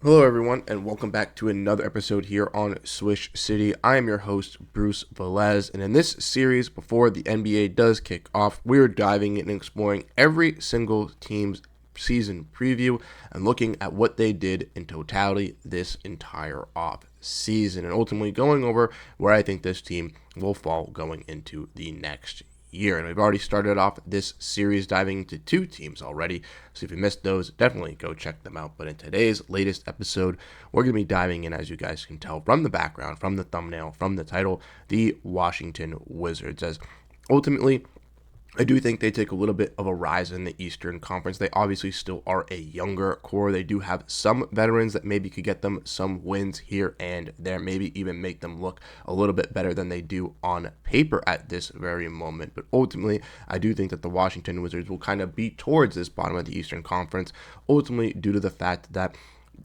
Hello, everyone, and welcome back to another episode here on Swish City. I am your host, Bruce Veliz, and in this series, before the NBA does kick off, we're diving in and exploring every single team's season preview and looking at what they did in totality this entire off season, and ultimately going over where I think this team will fall going into the next year. And we've already started off this series diving into two teams already, so if you missed those, definitely go check them out. But in today's latest episode, we're going to be diving in, as you guys can tell from the background, from the thumbnail, from the title, the Washington Wizards, as ultimately I do think they take a little bit of a rise in the Eastern Conference. They obviously still are a younger core. They do have some veterans that maybe could get them some wins here and there, maybe even make them look a little bit better than they do on paper at this very moment. But ultimately, I do think that the Washington Wizards will kind of be towards this bottom of the Eastern Conference, ultimately due to the fact that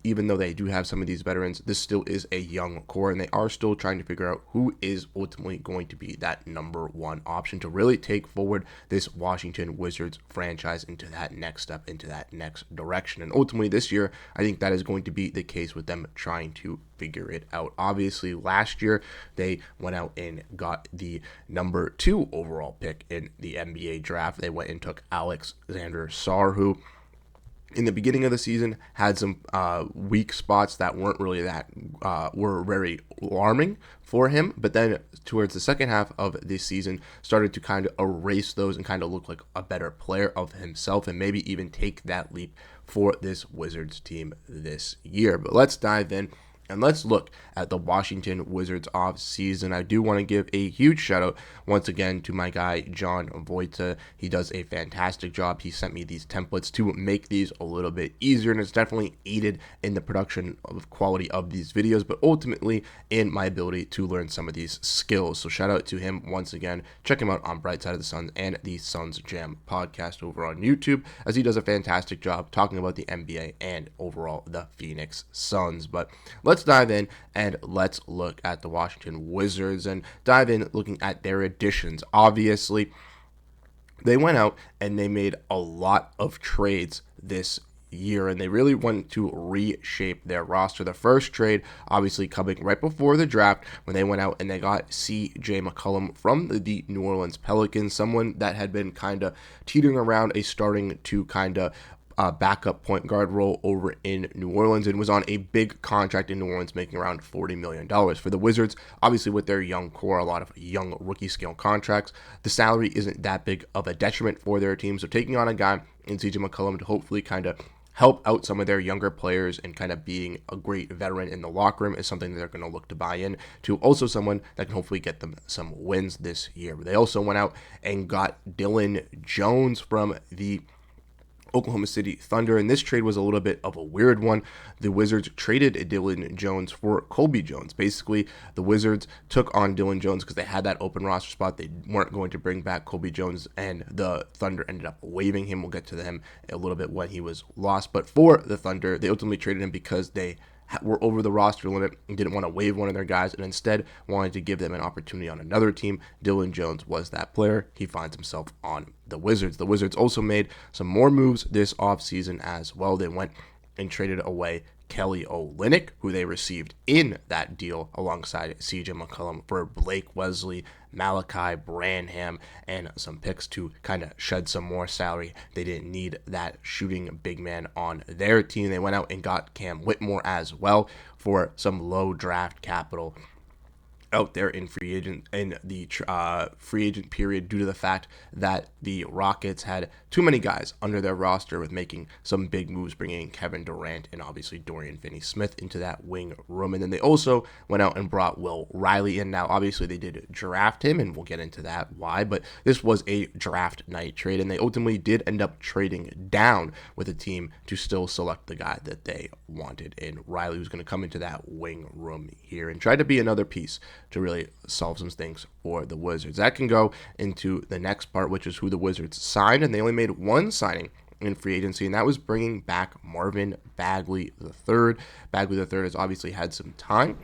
even though they do have some of these veterans, this still is a young core, and they are still trying to figure out who is ultimately going to be that number one option to really take forward this Washington Wizards franchise into that next step, into that next direction. And ultimately this year, I think that is going to be the case with them trying to figure it out. Obviously, last year, they went out and got the number 2 overall pick in the NBA draft. They went and took Alexander Sarr, who in the beginning of the season had some weak spots that weren't really that were very alarming for him, but then towards the second half of this season started to kind of erase those and kind of look like a better player of himself, and maybe even take that leap for this Wizards team this year. But let's dive in and let's look at the Washington Wizards off season. I do want to give a huge shout out once again to my guy, John Voita. He does a fantastic job. He sent me these templates to make these a little bit easier, and it's definitely aided in the production of quality of these videos, but ultimately in my ability to learn some of these skills. So shout out to him once again. Check him out on Bright Side of the Suns and the Suns Jam podcast over on YouTube, as he does a fantastic job talking about the NBA and overall the Phoenix Suns. But let's dive in and let's look at the Washington Wizards and dive in looking at their additions. Obviously, they went out and they made a lot of trades this year, and they really wanted to reshape their roster. The first trade obviously coming right before the draft, when they went out and they got CJ McCollum from the New Orleans Pelicans, someone that had been kind of teetering around a starting to kind of backup point guard role over in New Orleans, and was on a big contract in New Orleans, making around $40 million. For the Wizards, obviously with their young core, a lot of young rookie scale contracts, the salary isn't that big of a detriment for their team. So taking on a guy in CJ McCollum to hopefully kind of help out some of their younger players and kind of being a great veteran in the locker room is something that they're going to look to buy in to. Also someone that can hopefully get them some wins this year. But they also went out and got Dillon Jones from the Oklahoma City Thunder, and this trade was a little bit of a weird one. The Wizards traded Dillon Jones for Colby Jones. Basically, the Wizards took on Dillon Jones because they had that open roster spot. They weren't going to bring back Colby Jones, and the Thunder ended up waiving him. We'll get to him a little bit when he was lost. But for the Thunder, they ultimately traded him because they were over the roster limit and didn't want to waive one of their guys, and instead wanted to give them an opportunity on another team. Dillon Jones was that player. He finds himself on the Wizards. The Wizards also made some more moves this offseason as well. They went and traded away Kelly Olynyk, who they received in that deal alongside CJ McCollum, for Blake Wesley, Malachi Branham, and some picks to kind of shed some more salary. They didn't need that shooting big man on their team. They went out and got Cam Whitmore as well for some low draft capital out there in the free agent period, due to the fact that the Rockets had too many guys under their roster, with making some big moves, bringing in Kevin Durant and obviously Dorian Finney-Smith into that wing room. And then they also went out and brought Will Riley in. Now, obviously, they did draft him, and we'll get into that why, but this was a draft night trade, and they ultimately did end up trading down with a team to still select the guy that they wanted in Riley, who's going to come into that wing room here and try to be another piece to really solve some things for the Wizards. That can go into the next part, which is who the Wizards signed, and they only made one signing in free agency, and that was bringing back Marvin Bagley III. Bagley III has obviously had some time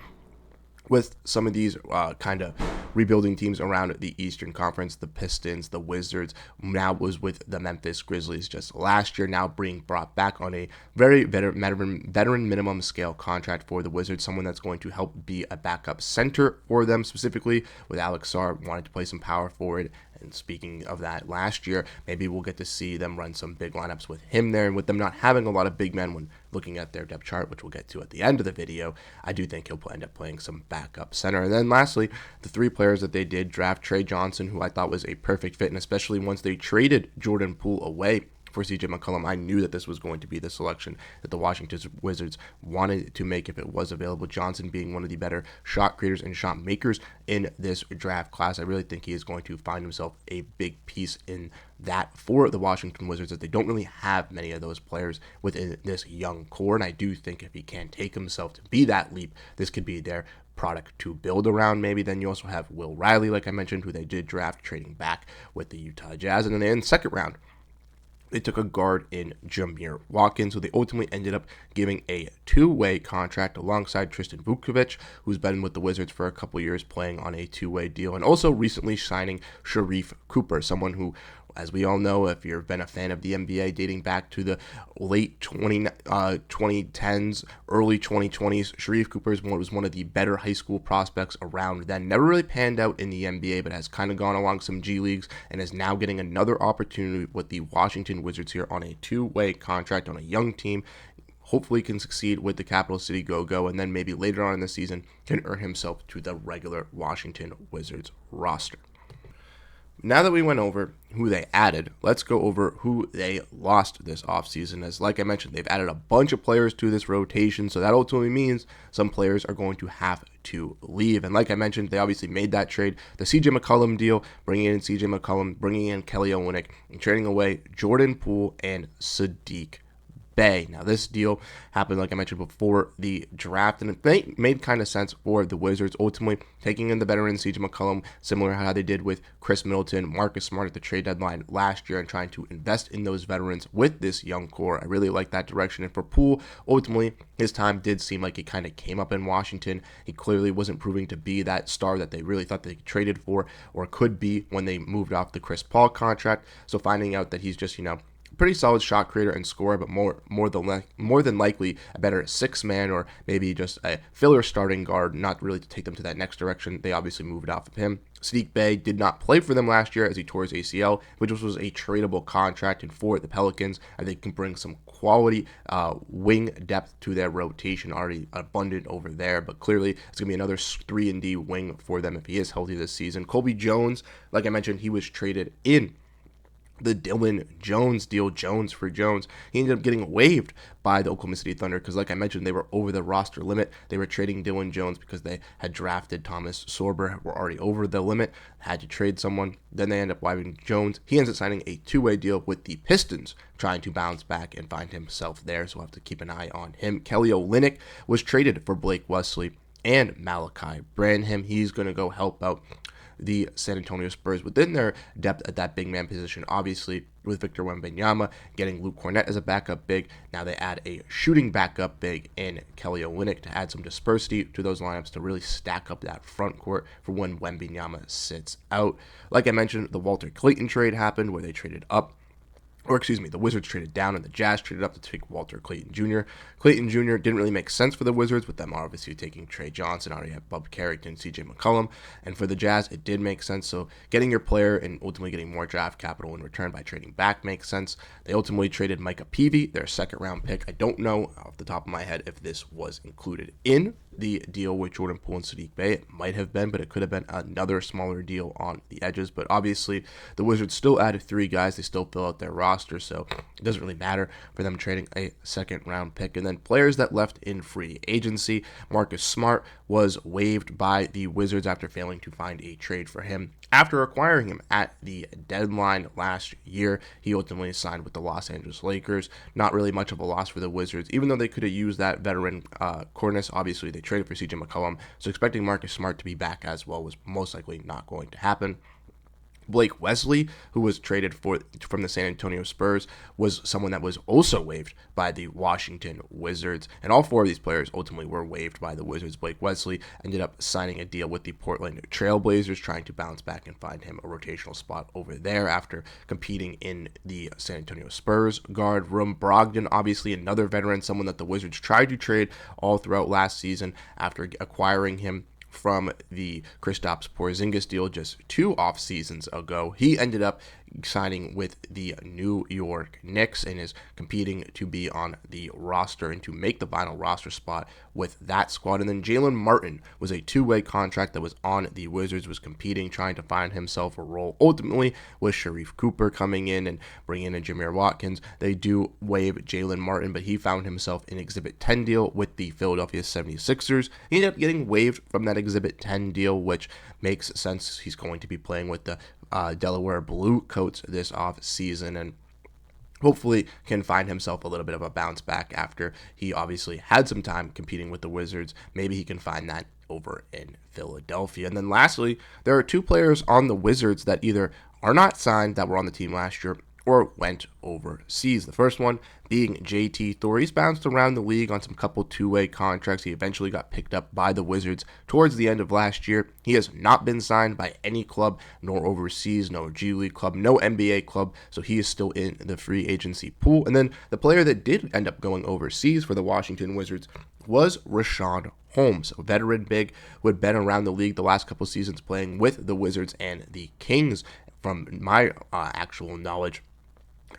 with some of these kind of rebuilding teams around the Eastern Conference, the Pistons, the Wizards, now was with the Memphis Grizzlies just last year, now being brought back on a very veteran minimum scale contract for the Wizards, someone that's going to help be a backup center for them, specifically with Alex Sarr wanting to play some power forward. And speaking of that, last year, maybe we'll get to see them run some big lineups with him there, and with them not having a lot of big men when looking at their depth chart, which we'll get to at the end of the video, I do think he'll end up playing some backup center. And then lastly, the three players that they did draft, Trey Johnson, who I thought was a perfect fit, and especially once they traded Jordan Poole away for CJ McCollum, I knew that this was going to be the selection that the Washington Wizards wanted to make if it was available. Johnson being one of the better shot creators and shot makers in this draft class. I really think he is going to find himself a big piece in that for the Washington Wizards, as they don't really have many of those players within this young core. And I do think if he can take himself to be that leap, this could be their product to build around. Maybe then you also have Will Riley, like I mentioned, who they did draft, trading back with the Utah Jazz. And then in the second round, they took a guard in Jameer Watkins, so they ultimately ended up giving a two-way contract alongside Tristan Vukovic, who's been with the Wizards for a couple years playing on a two-way deal, and also recently signing Sharife Cooper, someone who, as we all know, if you've been a fan of the NBA dating back to the late 2010s, early 2020s, Sharife Cooper was one of the better high school prospects around then. Never really panned out in the NBA, but has kind of gone along some G Leagues and is now getting another opportunity with the Washington Wizards here on a two-way contract on a young team. Hopefully can succeed with the Capital City Go-Go, and then maybe later on in the season can earn himself to the regular Washington Wizards roster. Now that we went over who they added, let's go over who they lost this offseason. As like I mentioned, they've added a bunch of players to this rotation, so that ultimately means some players are going to have to leave. And like I mentioned, they obviously made that trade, the CJ McCollum deal, bringing in CJ McCollum, bringing in Kelly Olynyk, and trading away Jordan Poole and Saddiq Bey. Now, this deal happened, like I mentioned, before the draft, and it made kind of sense for the Wizards, ultimately taking in the veteran CJ McCollum, similar to how they did with Chris Middleton, Marcus Smart at the trade deadline last year, and trying to invest in those veterans with this young core. I really like that direction. And for Poole, ultimately, his time did seem like it kind of came up in Washington. He clearly wasn't proving to be that star that they really thought they traded for or could be when they moved off the Chris Paul contract. So finding out that he's just, pretty solid shot creator and scorer, but more than likely a better six-man or maybe just a filler starting guard, not really to take them to that next direction. They obviously moved off of him. Saddiq Bey did not play for them last year as he tore his ACL, which was a tradable contract, and for the Pelicans, I think can bring some quality wing depth to their rotation, already abundant over there, but clearly it's going to be another 3-and-D wing for them if he is healthy this season. Colby Jones, like I mentioned, he was traded in the Dylan Jones deal, Jones for Jones. He ended up getting waived by the Oklahoma City Thunder because, like I mentioned, they were over the roster limit. They were trading Dylan Jones because they had drafted Thomas Sorber, were already over the limit, had to trade someone. Then they end up waiving Jones. He ends up signing a two-way deal with the Pistons, trying to bounce back and find himself there, so we'll have to keep an eye on him. Kelly Olynyk was traded for Blake Wesley and Malachi Branham. He's going to go help out the San Antonio Spurs within their depth at that big man position. Obviously, with Victor Wembanyama getting Luke Cornett as a backup big, now they add a shooting backup big in Kelly Olynyk to add some dispersity to those lineups to really stack up that front court for when Wembanyama sits out. Like I mentioned, the Walter Clayton trade happened where they traded up. The Wizards traded down and the Jazz traded up to take Walter Clayton Jr. Clayton Jr. didn't really make sense for the Wizards, with them obviously taking Trey Johnson, already have Bub Carrington, CJ McCollum, and for the Jazz, it did make sense. So getting your player and ultimately getting more draft capital in return by trading back makes sense. They ultimately traded Micah Peavy, their second-round pick. I don't know off the top of my head if this was included in the deal with Jordan Poole and Saddiq Bey. It might have been, but it could have been another smaller deal on the edges. But obviously, the Wizards still added 3 guys. They still fill out their roster, so it doesn't really matter for them trading a second-round pick. And then players that left in free agency, Marcus Smart was waived by the Wizards after failing to find a trade for him. After acquiring him at the deadline last year, he ultimately signed with the Los Angeles Lakers. Not really much of a loss for the Wizards, even though they could have used that veteran cornice. Obviously, they traded for CJ McCollum, so expecting Marcus Smart to be back as well was most likely not going to happen. Blake Wesley, who was traded from the San Antonio Spurs, was someone that was also waived by the Washington Wizards. And all four of these players ultimately were waived by the Wizards. Blake Wesley ended up signing a deal with the Portland Trailblazers, trying to bounce back and find him a rotational spot over there after competing in the San Antonio Spurs guard room. Brogdon, obviously another veteran, someone that the Wizards tried to trade all throughout last season after acquiring him from the Kristaps Porzingis deal just 2 off seasons ago. He ended up signing with the New York Knicks and is competing to be on the roster and to make the final roster spot with that squad. And then Jalen Martin was a 2-way contract that was on the Wizards, was competing, trying to find himself a role. Ultimately, with Sharif Cooper coming in and bringing in Jameer Watkins, they do waive Jalen Martin, but he found himself in Exhibit 10 deal with the Philadelphia 76ers. He ended up getting waived from that Exhibit 10 deal, which makes sense. He's going to be playing with the Delaware Blue Coats this off season, and hopefully can find himself a little bit of a bounce back after he obviously had some time competing with the Wizards. Maybe he can find that over in Philadelphia. And then lastly, there are 2 players on the Wizards that either are not signed that were on the team last year or went overseas. The first one being JT Thor. He's bounced around the league on some couple 2-way contracts. He eventually got picked up by the Wizards towards the end of last year. He has not been signed by any club, nor overseas, no G League club, no NBA club, so he is still in the free agency pool. And then the player that did end up going overseas for the Washington Wizards was Richaun Holmes, a veteran big who had been around the league the last couple seasons playing with the Wizards and the Kings. From my actual knowledge,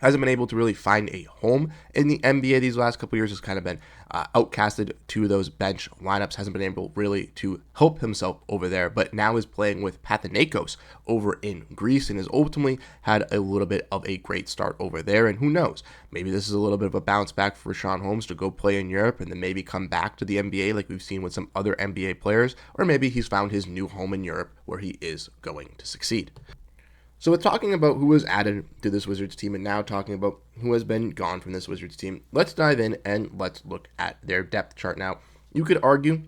hasn't been able to really find a home in the NBA these last couple years. Has kind of been outcasted to those bench lineups. Hasn't been able really to help himself over there, but now is playing with Panathinaikos over in Greece and has ultimately had a little bit of a great start over there. And who knows, maybe this is a little bit of a bounce back for Richaun Holmes to go play in Europe and then maybe come back to the NBA like we've seen with some other NBA players, or maybe he's found his new home in Europe where he is going to succeed. So with talking about who was added to this Wizards team and now talking about who has been gone from this Wizards team, let's dive in and let's look at their depth chart. Now, you could argue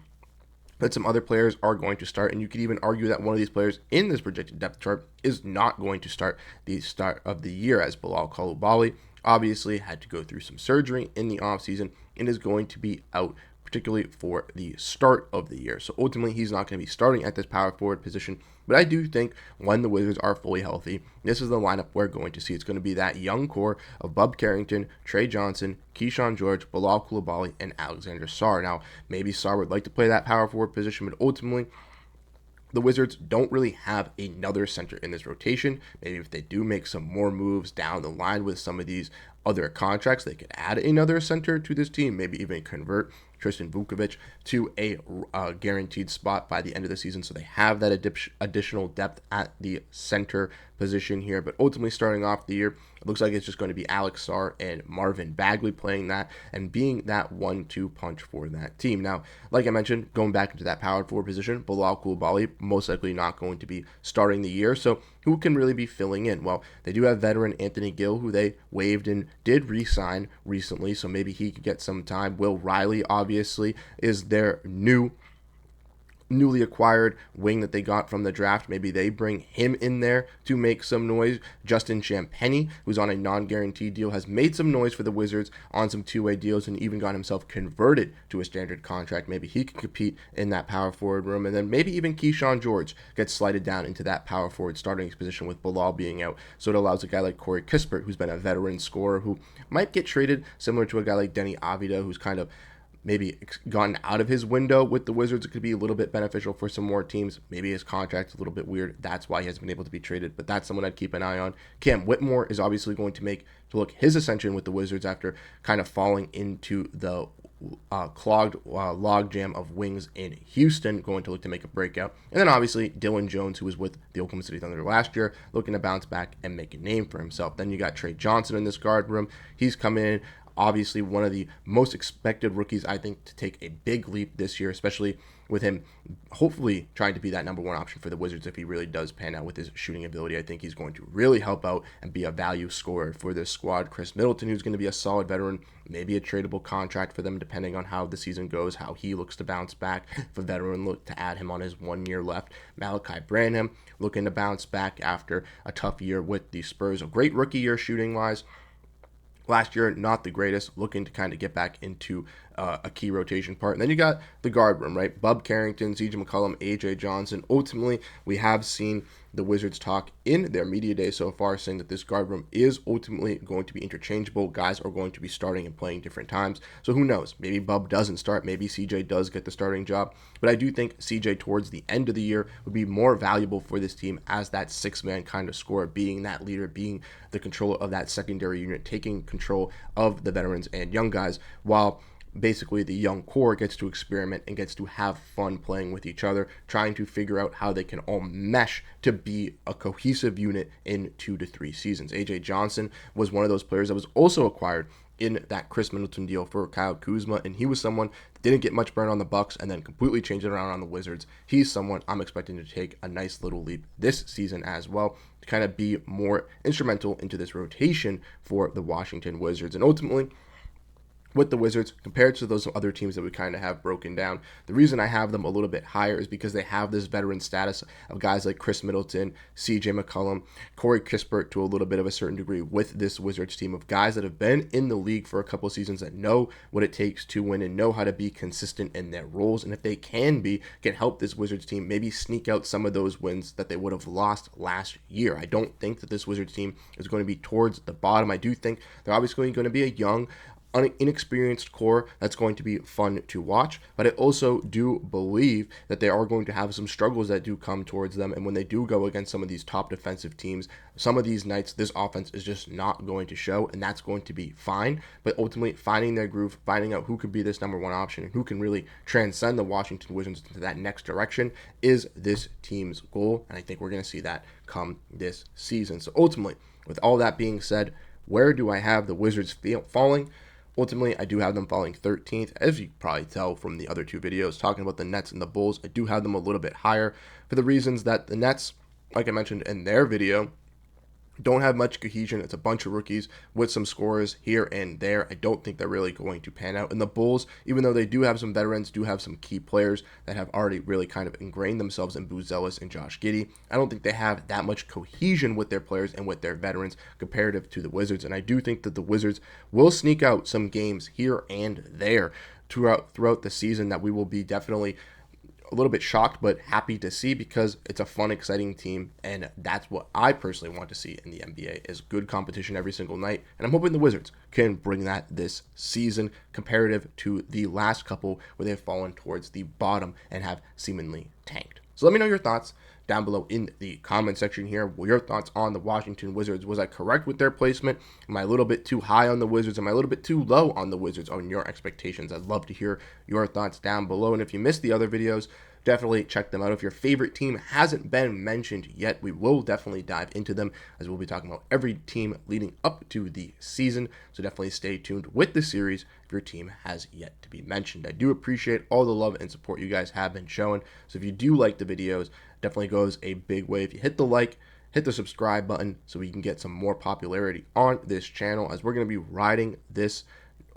that some other players are going to start, and you could even argue that one of these players in this projected depth chart is not going to start the start of the year, as Bilal Coulibaly obviously had to go through some surgery in the offseason and is going to be out particularly for the start of the year. So ultimately, he's not going to be starting at this power forward position. But I do think when the Wizards are fully healthy, this is the lineup we're going to see. It's going to be that young core of Bub Carrington, Trey Johnson, Keyshawn George, Bilal Coulibaly, and Alexander Sarr. Now, maybe Sarr would like to play that power forward position, but ultimately, the Wizards don't really have another center in this rotation. Maybe if they do make some more moves down the line with some of these other contracts, they could add another center to this team, maybe even convert Tristan Vukovic to a guaranteed spot by the end of the season, so they have that additional depth at the center position here. But ultimately, starting off the year, it looks like it's just going to be Alex Sarr and Marvin Bagley playing that and being that 1-2 punch for that team. Now, like I mentioned, going back into that power forward position, Bilal Coulibaly most likely not going to be starting the year, so who can really be filling in? Well, they do have veteran Anthony Gill, who they waived and did re-sign recently, so maybe he could get some time. Will Riley, obviously, is their newly acquired wing that they got from the draft. Maybe they bring him in there to make some noise. Justin Champagnie, who's on a non-guaranteed deal, has made some noise for the Wizards on some 2-way deals and even got himself converted to a standard contract. Maybe he could compete in that power forward room. And then maybe even Keyshawn George gets slided down into that power forward starting position with Bilal being out. So it allows a guy like Corey Kispert, who's been a veteran scorer, who might get traded similar to a guy like Denny Avila, who's kind of maybe gotten out of his window with the Wizards. It could be a little bit beneficial for some more teams. Maybe his contract's a little bit weird. That's why he hasn't been able to be traded, but that's someone I'd keep an eye on. Cam Whitmore is obviously going to look his ascension with the Wizards after kind of falling into the clogged logjam of wings in Houston, going to look to make a breakout. And then obviously Dylan Jones, who was with the Oklahoma City Thunder last year, looking to bounce back and make a name for himself. Then you got Trey Johnson in this guard room. He's come in Obviously, one of the most expected rookies, I think, to take a big leap this year, especially with him hopefully trying to be that number one option for the Wizards if he really does pan out with his shooting ability. I think he's going to really help out and be a value scorer for this squad. Chris Middleton, who's going to be a solid veteran, maybe a tradable contract for them depending on how the season goes, how he looks to bounce back. If a veteran look to add him on his 1 year left. Malachi Branham looking to bounce back after a tough year with the Spurs. A great rookie year shooting wise. Last year, not the greatest, looking to kind of get back into a key rotation part. And then you got the guard room, right? Bub Carrington, CJ McCollum, AJ Johnson. Ultimately, we have seen the Wizards talk in their media day so far saying that this guard room is ultimately going to be interchangeable. Guys are going to be starting and playing different times. So who knows? Maybe Bub doesn't start. Maybe CJ does get the starting job. But I do think CJ towards the end of the year would be more valuable for this team as that six-man kind of scorer, being that leader, being the controller of that secondary unit, taking control of the veterans and young guys, while basically the young core gets to experiment and gets to have fun playing with each other, trying to figure out how they can all mesh to be a cohesive unit in 2 to 3 seasons. AJ Johnson was one of those players that was also acquired in that Chris Middleton deal for Kyle Kuzma, and he was someone that didn't get much burn on the Bucks and then completely changed it around on the Wizards. He's someone I'm expecting to take a nice little leap this season as well, to kind of be more instrumental into this rotation for the Washington Wizards. And ultimately, with the Wizards, compared to those other teams that we kind of have broken down, the reason I have them a little bit higher is because they have this veteran status of guys like Chris Middleton, CJ McCollum, Corey Kispert to a little bit of a certain degree with this Wizards team of guys that have been in the league for a couple of seasons, that know what it takes to win and know how to be consistent in their roles. And if they can help this Wizards team maybe sneak out some of those wins that they would have lost last year. I don't think that this Wizards team is going to be towards the bottom. I do think they're obviously going to be a young, inexperienced core that's going to be fun to watch, but I also do believe that they are going to have some struggles that do come towards them, and when they do go against some of these top defensive teams, some of these nights this offense is just not going to show, and that's going to be fine. But ultimately, finding their groove, finding out who could be this number one option and who can really transcend the Washington Wizards into that next direction is this team's goal, and I think we're going to see that come this season. So ultimately, with all that being said, where do I have the Wizards falling? Ultimately, I do have them falling 13th. As you can probably tell from the other two videos talking about the Nets and the Bulls, I do have them a little bit higher for the reasons that the Nets, like I mentioned in their video, don't have much cohesion. It's a bunch of rookies with some scorers here and there. I don't think they're really going to pan out. And the Bulls, even though they do have some veterans, do have some key players that have already really kind of ingrained themselves in Booz Ellis and Josh Giddey, I don't think they have that much cohesion with their players and with their veterans comparative to the Wizards. And I do think that the Wizards will sneak out some games here and there throughout the season that we will be definitely a little bit shocked but happy to see, because it's a fun, exciting team, and that's what I personally want to see in the NBA, is good competition every single night. And I'm hoping the Wizards can bring that this season comparative to the last couple where they've fallen towards the bottom and have seemingly tanked. So let me know your thoughts down below in the comment section here. What your thoughts on the Washington Wizards? Was I correct with their placement? Am I a little bit too high on the Wizards? Am I a little bit too low on the Wizards on your expectations? I'd love to hear your thoughts down below. And if you missed the other videos, definitely check them out. If your favorite team hasn't been mentioned yet, we will definitely dive into them, as we'll be talking about every team leading up to the season. So definitely stay tuned with the series if your team has yet to be mentioned. I do appreciate all the love and support you guys have been showing. So if you do like the videos, definitely goes a big way if you hit the like, hit the subscribe button, so we can get some more popularity on this channel, as we're going to be riding this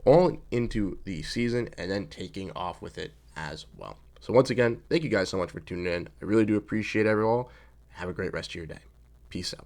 all into the season and then taking off with it as well. So once again, thank you guys so much for tuning in. I really do appreciate it all. Have a great rest of your day. Peace out.